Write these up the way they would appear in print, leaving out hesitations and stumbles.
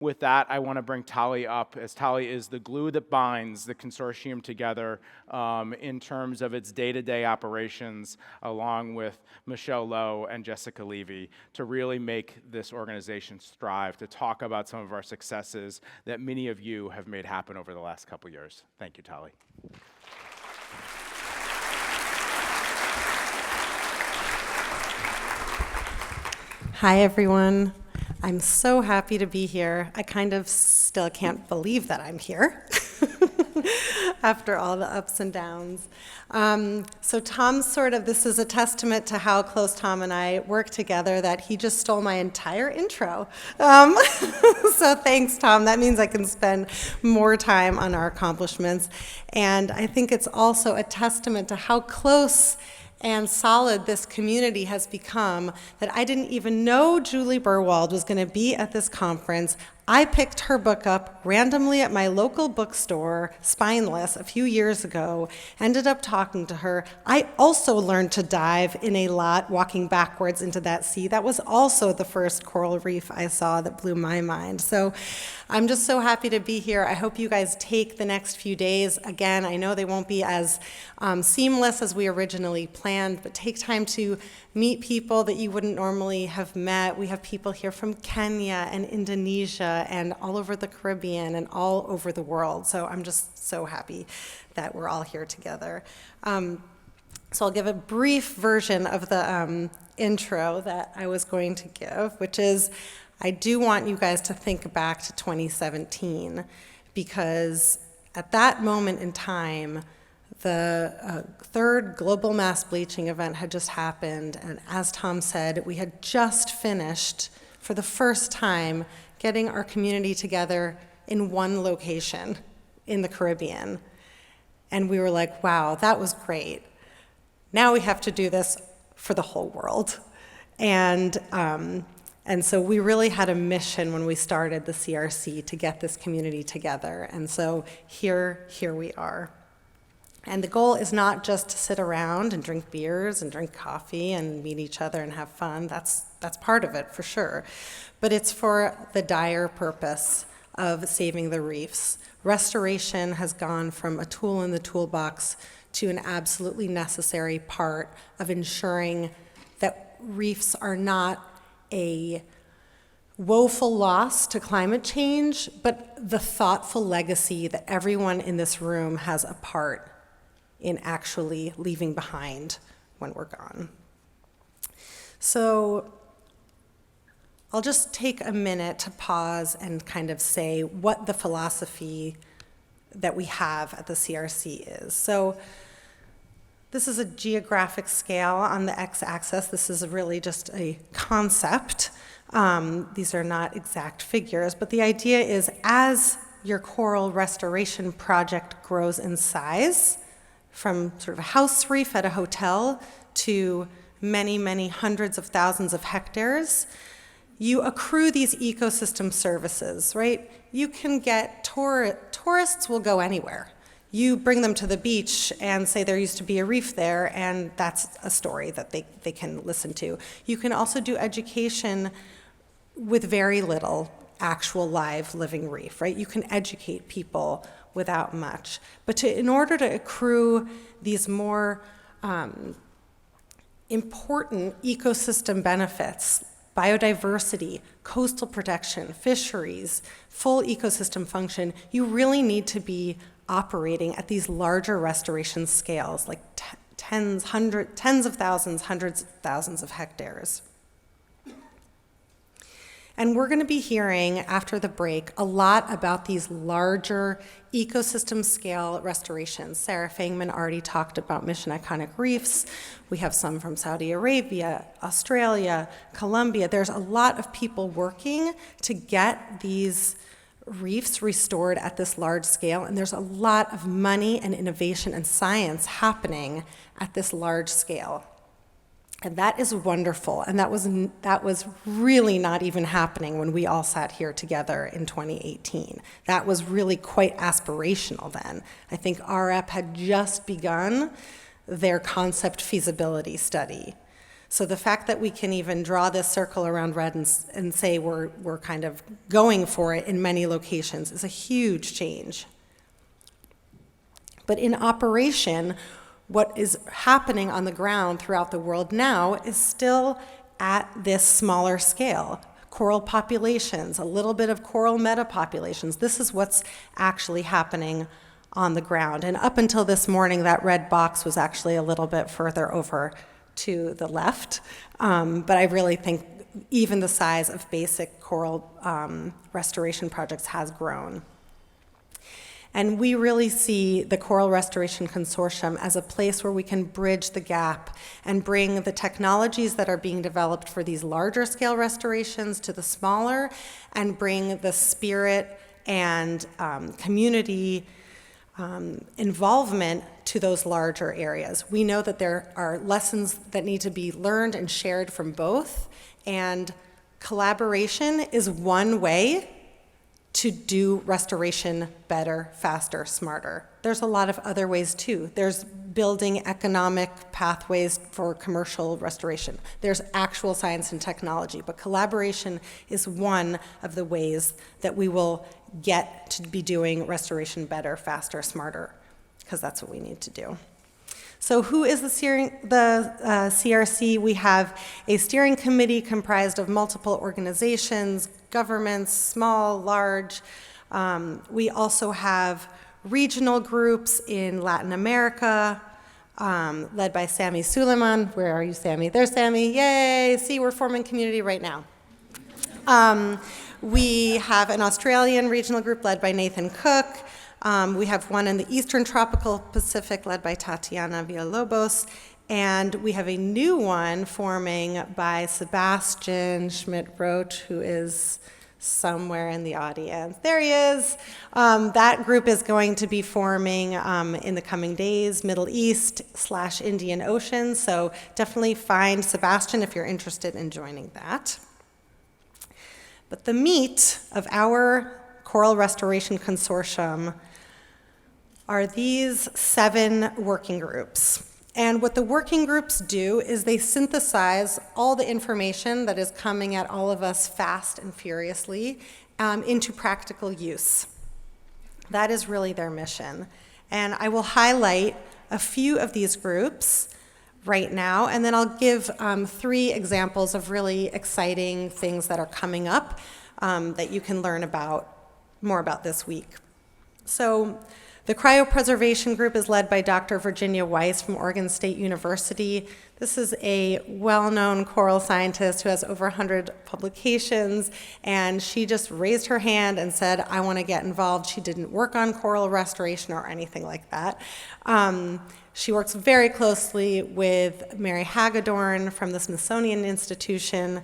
With that, I want to bring Tali up, as Tali is the glue that binds the consortium together in terms of its day-to-day operations, along with Michelle Lowe and Jessica Levy, to really make this organization strive, to talk about some of our successes that many of you have made happen over the last couple years. Thank you, Tali. Hi, everyone. I'm so happy to be here. I kind of still can't believe that I'm here after all the ups and downs. So Tom's this is a testament to how close Tom and I work together, that he just stole my entire intro. So thanks, Tom. That means I can spend more time on our accomplishments. And I think it's also a testament to how close and solid this community has become, that I didn't even know Julie Burwald was going to be at this conference. I picked her book up randomly at my local bookstore, Spineless, a few years ago, ended up talking to her. I also learned to dive in a lot, walking backwards into that sea. That was also the first coral reef I saw that blew my mind. So I'm just so happy to be here. I hope you guys take the next few days. Again, I know they won't be as seamless as we originally planned, but take time to meet people that you wouldn't normally have met. We have people here from Kenya and Indonesia and all over the Caribbean and all over the world. So I'm just so happy that we're all here together. So I'll give a brief version of the intro that I was going to give, which is, I do want you guys to think back to 2017, because at that moment in time, the third global mass bleaching event had just happened, and as Tom said, we had just finished, for the first time, getting our community together in one location in the Caribbean. And we were like, wow, that was great. Now we have to do this for the whole world. And so we really had a mission when we started the CRC to get this community together. And so here we are. And the goal is not just to sit around and drink beers and drink coffee and meet each other and have fun. That's part of it, for sure. But it's for the dire purpose of saving the reefs. Restoration has gone from a tool in the toolbox to an absolutely necessary part of ensuring that reefs are not a woeful loss to climate change, but the thoughtful legacy that everyone in this room has a part in actually leaving behind when we're gone. So I'll just take a minute to pause and kind of say what the philosophy that we have at the CRC is. So this is a geographic scale on the x-axis. This is really just a concept. These are not exact figures, but the idea is, as your coral restoration project grows in size, from sort of a house reef at a hotel to many, many hundreds of thousands of hectares, you accrue these ecosystem services, right? You can get tourists will go anywhere. You bring them to the beach and say there used to be a reef there, and that's a story that they can listen to. You can also do education with very little actual live living reef, right? You can educate people without much. But in order to accrue these more important ecosystem benefits, biodiversity, coastal protection, fisheries, full ecosystem function, you really need to be operating at these larger restoration scales, like tens of thousands, hundreds of thousands of hectares. And we're going to be hearing, after the break, a lot about these larger ecosystem scale restorations. Sarah Fangman already talked about Mission Iconic Reefs. We have some from Saudi Arabia, Australia, Colombia. There's a lot of people working to get these reefs restored at this large scale, and there's a lot of money and innovation and science happening at this large scale. And that is wonderful, and that was really not even happening when we all sat here together in 2018. That was really quite aspirational then. I think RF had just begun their concept feasibility study. So the fact that we can even draw this circle around red and say we're kind of going for it in many locations is a huge change. But in operation, what is happening on the ground throughout the world now is still at this smaller scale. Coral populations, a little bit of coral metapopulations. This is what's actually happening on the ground. And up until this morning, that red box was actually a little bit further over to the left. But I really think even the size of basic coral restoration projects has grown. And we really see the Coral Restoration Consortium as a place where we can bridge the gap and bring the technologies that are being developed for these larger scale restorations to the smaller, and bring the spirit and community involvement to those larger areas. We know that there are lessons that need to be learned and shared from both, and collaboration is one way to do restoration better, faster, smarter. There's a lot of other ways too. There's building economic pathways for commercial restoration. There's actual science and technology, but collaboration is one of the ways that we will get to be doing restoration better, faster, smarter, because that's what we need to do. So who is the CRC? We have a steering committee comprised of multiple organizations, governments, small, large. We also have regional groups in Latin America, led by Sammy Suleiman. Where are you, Sammy? There's Sammy. Yay! See, we're forming community right now. We have an Australian regional group led by Nathan Cook. We have one in the Eastern Tropical Pacific led by Tatiana Villalobos, and we have a new one forming by Sebastian Schmidt-Roach, who is somewhere in the audience. There he is. That group is going to be forming in the coming days, Middle East/Indian Ocean, so definitely find Sebastian if you're interested in joining that. But the meat of our Coral Restoration Consortium are these 7 working groups. And what the working groups do is they synthesize all the information that is coming at all of us fast and furiously into practical use. That is really their mission. And I will highlight a few of these groups right now, and then I'll give 3 examples of really exciting things that are coming up that you can learn more about this week. So the cryopreservation group is led by Dr. Virginia Weiss from Oregon State University. This is a well-known coral scientist who has over 100 publications, and she just raised her hand and said, I want to get involved. She didn't work on coral restoration or anything like that. She works very closely with Mary Hagedorn from the Smithsonian Institution,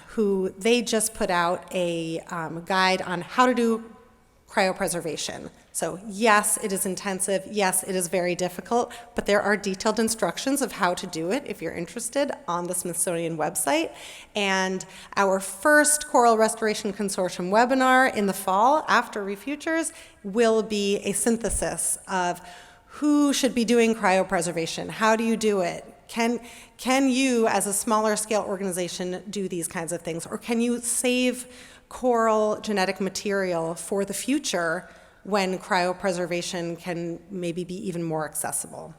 who they just put out a guide on how to do cryopreservation. So yes, it is intensive. Yes, it is very difficult, but there are detailed instructions of how to do it if you're interested on the Smithsonian website. And our first Coral Restoration Consortium webinar in the fall after Refutures will be a synthesis of who should be doing cryopreservation. How do you do it? Can you, as a smaller scale organization, do these kinds of things? Or can you save coral genetic material for the future when cryopreservation can maybe be even more accessible?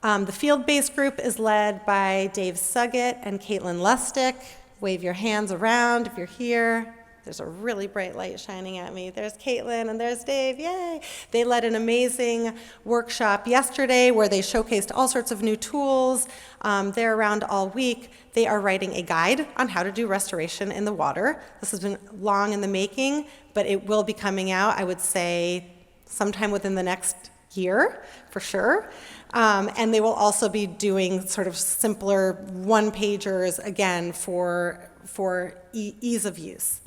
The field-based group is led by Dave Suggett and Caitlin Lustick. Wave your hands around if you're here. There's a really bright light shining at me. There's Caitlin and there's Dave, yay! They led an amazing workshop yesterday where they showcased all sorts of new tools. They're around all week. They are writing a guide on how to do restoration in the water. This has been long in the making, but it will be coming out, I would say, sometime within the next year, for sure. And they will also be doing sort of simpler one-pagers, again, for ease of use.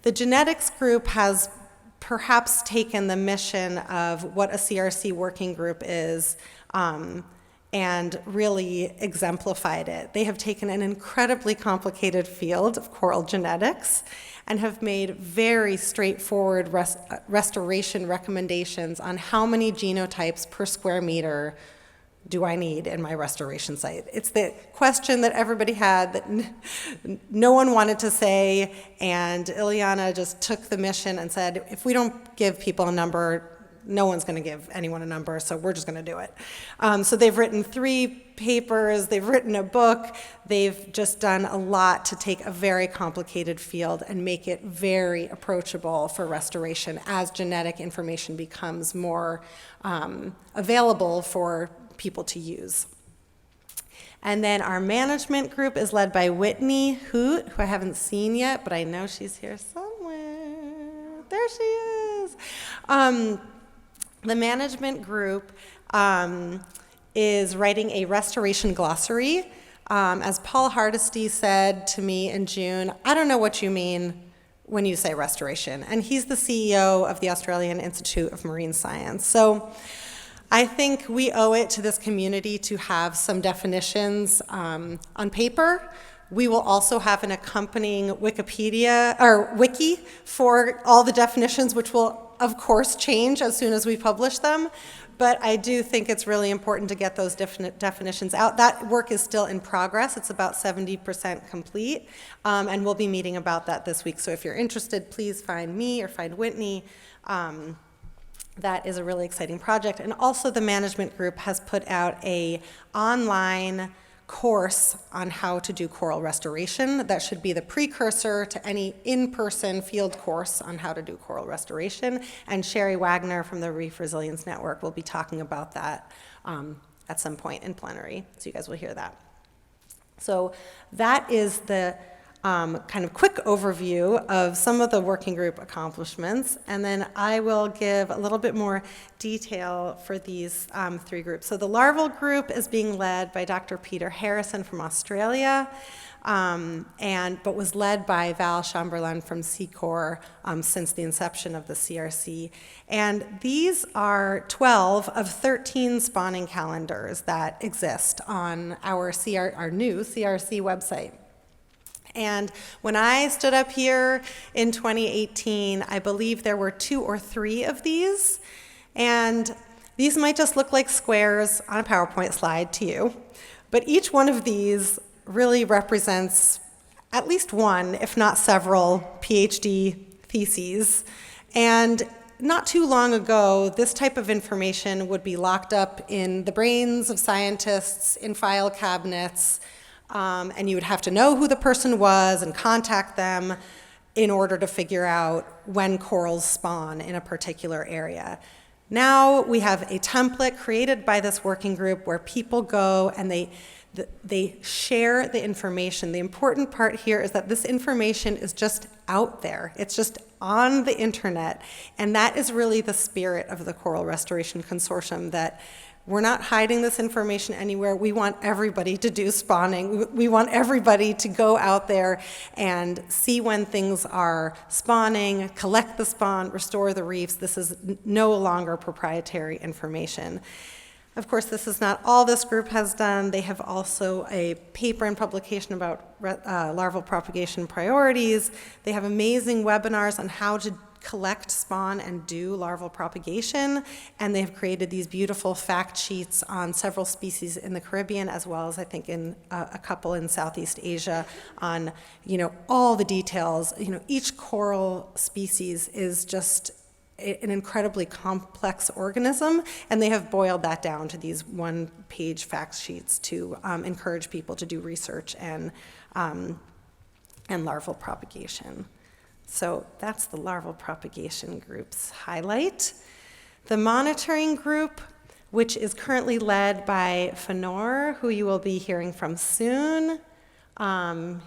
The genetics group has perhaps taken the mission of what a CRC working group is and really exemplified it. They have taken an incredibly complicated field of coral genetics and have made very straightforward restoration recommendations on how many genotypes per square meter do I need in my restoration site? It's the question that everybody had that no one wanted to say, and Ileana just took the mission and said, if we don't give people a number, no one's going to give anyone a number, so we're just going to do it. So they've written 3 papers, they've written a book, they've just done a lot to take a very complicated field and make it very approachable for restoration as genetic information becomes more available for people to use. And then our management group is led by Whitney Hoot, who I haven't seen yet, but I know she's here somewhere. There she is. The management group is writing a restoration glossary. As Paul Hardesty said to me in June, I don't know what you mean when you say restoration. And he's the CEO of the Australian Institute of Marine Science. So I think we owe it to this community to have some definitions on paper. We will also have an accompanying Wikipedia, or wiki, for all the definitions, which will, of course, change as soon as we publish them. But I do think it's really important to get those definitions out. That work is still in progress. It's about 70% complete, and we'll be meeting about that this week. So if you're interested, please find me or find Whitney. That is a really exciting project. And also the management group has put out an online course on how to do coral restoration. That should be the precursor to any in-person field course on how to do coral restoration. And Sherry Wagner from the Reef Resilience Network will be talking about that at some point in plenary. So you guys will hear that. So that is the kind of quick overview of some of the working group accomplishments, and then I will give a little bit more detail for these 3 groups. So the larval group is being led by Dr. Peter Harrison from Australia, but was led by Val Chamberlain from Secor since the inception of the CRC. And these are 12 of 13 spawning calendars that exist on our new CRC website. And when I stood up here in 2018, I believe there were 2 or 3 of these. And these might just look like squares on a PowerPoint slide to you. But each one of these really represents at least one, if not several, PhD theses. And not too long ago, this type of information would be locked up in the brains of scientists, in file cabinets, and you would have to know who the person was and contact them in order to figure out when corals spawn in a particular area. Now we have a template created by this working group where people go and they share the information. The important part here is that this information is just out there. It's just on the internet, and that is really the spirit of the Coral Restoration Consortium, that we're not hiding this information anywhere. We want everybody to do spawning. We want everybody to go out there and see when things are spawning, collect the spawn, restore the reefs. This is no longer proprietary information. Of course, this is not all this group has done. They have also a paper and publication about larval propagation priorities. They have amazing webinars on how to collect, spawn, and do larval propagation, and they've created these beautiful fact sheets on several species in the Caribbean, as well as I think in a couple in Southeast Asia, on all the details. Each coral species is just an incredibly complex organism, and they have boiled that down to these one-page fact sheets to encourage people to do research and larval propagation. So that's the larval propagation group's highlight. The monitoring group, which is currently led by Fanor, who you will be hearing from soon.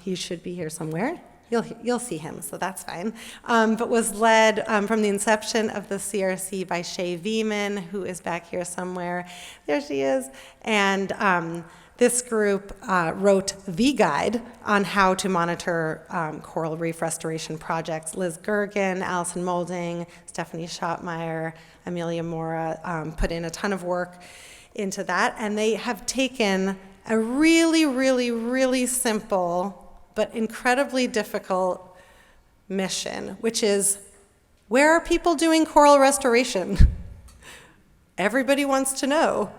He should be here somewhere. You'll see him, so that's fine. But was led from the inception of the CRC by Shay Veeman, who is back here somewhere. There she is. And this group wrote the guide on how to monitor coral reef restoration projects. Liz Gergen, Allison Molding, Stephanie Schottmeyer, Amelia Mora put in a ton of work into that. And they have taken a really, really, really simple but incredibly difficult mission, which is, where are people doing coral restoration? Everybody wants to know.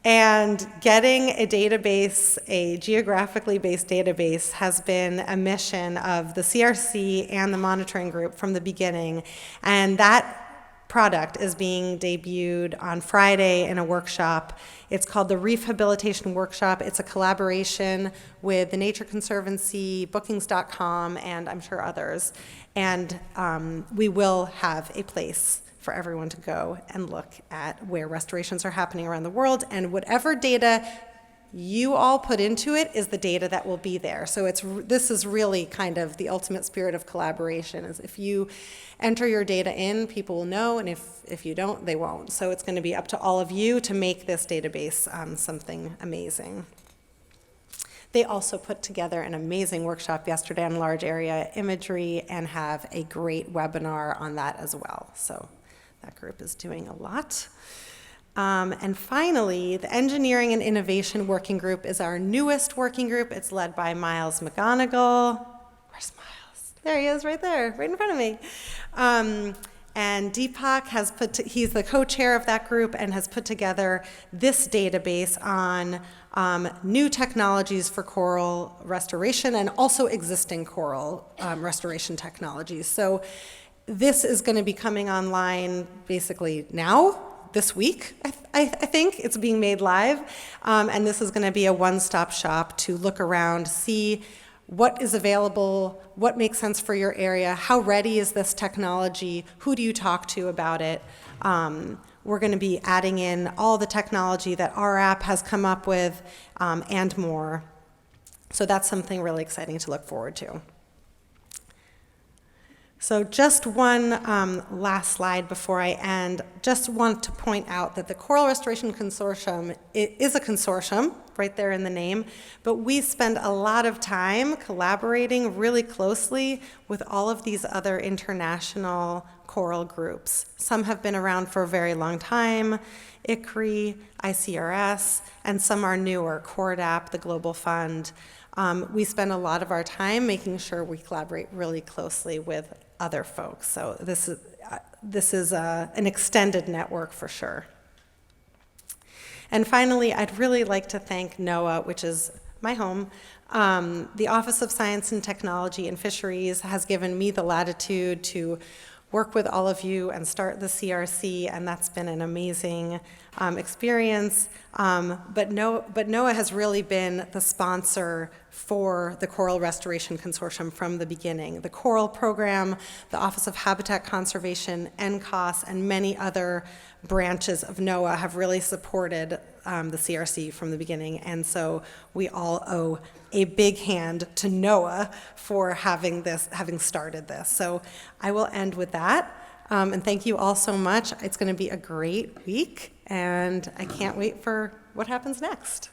And getting a database, a geographically based database, has been a mission of the CRC and the monitoring group from the beginning. And that product is being debuted on Friday in a workshop. It's called the Rehabilitation Workshop. It's a collaboration with the Nature Conservancy, Bookings.com, and I'm sure others. And we will have a place for everyone to go and look at where restorations are happening around the world, and whatever data you all put into it is the data that will be there. So this is really kind of the ultimate spirit of collaboration, is if you enter your data in, people will know, and if you don't, they won't. So it's going to be up to all of you to make this database something amazing. They also put together an amazing workshop yesterday on large area imagery and have a great webinar on that as well. So that group is doing a lot. And finally, the Engineering and Innovation Working Group is our newest working group. It's led by Miles McGonigal. Where's Miles? There he is, right there, right in front of me. And Deepak he's the co-chair of that group and has put together this database on new technologies for coral restoration and also existing coral restoration technologies. So this is going to be coming online basically now, this week, I think. It's being made live. And this is going to be a one-stop shop to look around, see what is available, what makes sense for your area, how ready is this technology, who do you talk to about it. We're going to be adding in all the technology that our app has come up with and more. So that's something really exciting to look forward to. So just one last slide before I end. Just want to point out that the Coral Restoration Consortium is a consortium, right there in the name, but we spend a lot of time collaborating really closely with all of these other international coral groups. Some have been around for a very long time, ICRI, ICRS, and some are newer, CORDAP, the Global Fund. We spend a lot of our time making sure we collaborate really closely with other folks. So this is an extended network for sure. And finally, I'd really like to thank NOAA, which is my home. The Office of Science and Technology and Fisheries has given me the latitude to work with all of you and start the CRC, and that's been an amazing experience. But NOAA has really been the sponsor for the Coral Restoration Consortium from the beginning. The Coral Program, the Office of Habitat Conservation, NCOS, and many other branches of NOAA have really supported the CRC from the beginning, and so we all owe a big hand to NOAA for having started this. So I will end with that, and thank you all so much. It's going to be a great week, and I can't wait for what happens next.